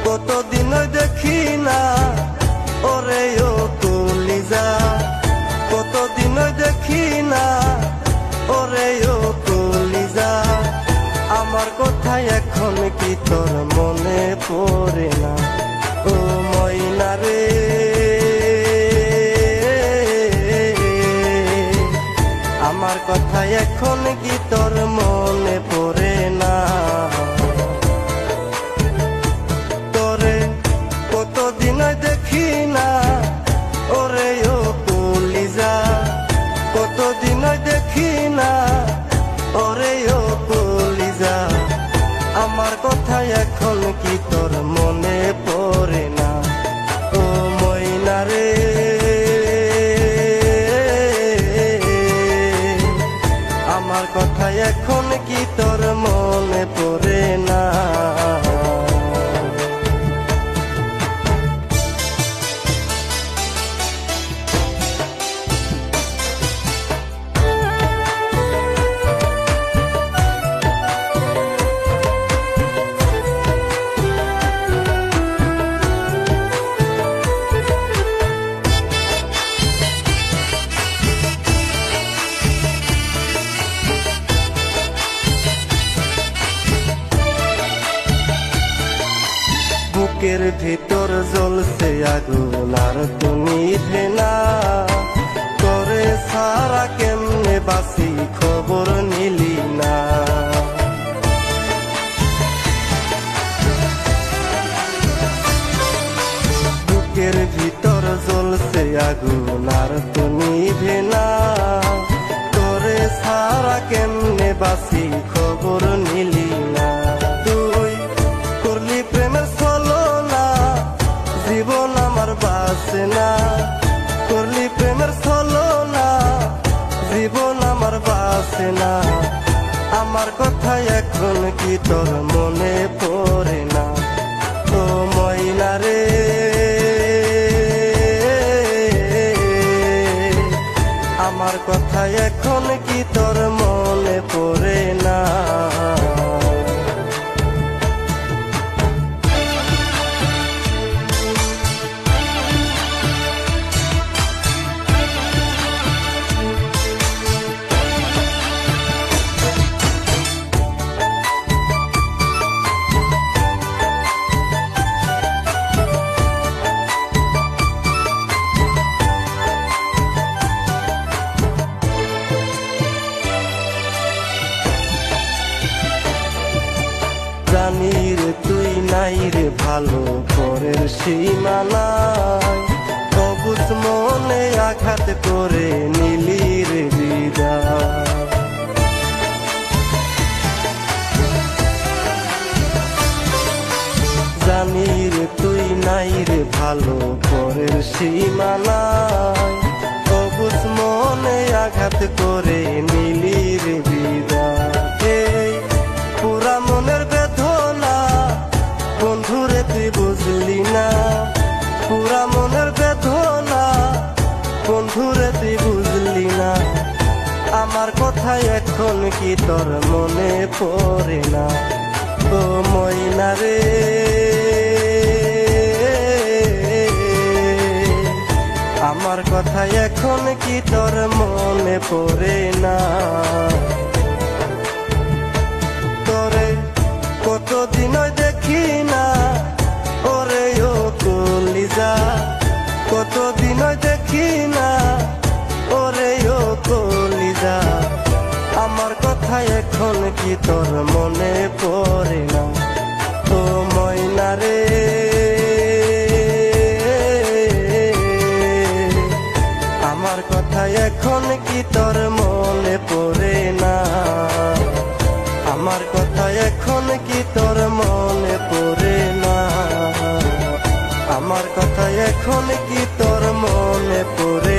কতদিন দেখি না ওরে ও কলিজা, কতদিন দেখি না ওরে ও কলিজা। আমার কথা এখন কি তোর মনে পড়ে না ও ময়না রে? আমার কথা এখন কি তোর মনে পড়ে না? তোরে কতদিন দেখি না ওরে ও কলিজা, কতদিন দেখি না ওরে ও কলিজা। আমার কথা এখন কি তোর মনে পড়ে না ও ময়না রে? আমার কথা এখন কি তোর মনে পড়ে না? বুকের ভিতর জ্বলছে আগুন আর তো নিভে না, তোরে সারা কেমনে বাসি খবর নিলি না। বুকের ভিতর জ্বলছে আগুন আর তো নিভে না, তোরে সারা কেমনে বাসি খবর নিলি না। তুই করলি প্রেমের ছলনা, জীবন আমার বাসে না। করলি প্রেমের ছলনা, জীবন আমার বাসে না। আমার কথা এখন কি তোর মনে পড়ে না ও ময়না রে? আমার কথা এখন কি তোর মনে পড়ে না? জানি রে তুই নাই রে ভালো পরের সীমানায়, অবুঝ মনে আঘাত করে নিলি রে বিদায়। জানি রে তুই নাই রে ভালো পরের সীমানায়, অবুঝ মনে আঘাত করে নিলি রে বিদায়। পুরা মনের বেদনা বন্ধুরে তুই বুঝলি না, পুরা মনের বেদনা বন্ধুরে তুই বুঝলি না। আমার কথা এখন কি তোর মনে পড়ে না ও ময়না রে? আমার কথা এখন কি তোর মনে পড়ে না? তোরে কতদিন দেখি না ওরে ও কলিজা, কতদিন দেখি না ওরে ও কলিজা। আমার কথা এখন কি তোর মনে পড়ে না ও ময়না রে? আমার কথা এখন কি তোর মনে পড়ে না? আমার কথা এখন কি তোর মনে পড়ে না? আমার কথা এখন কি তোর মনে পড়ে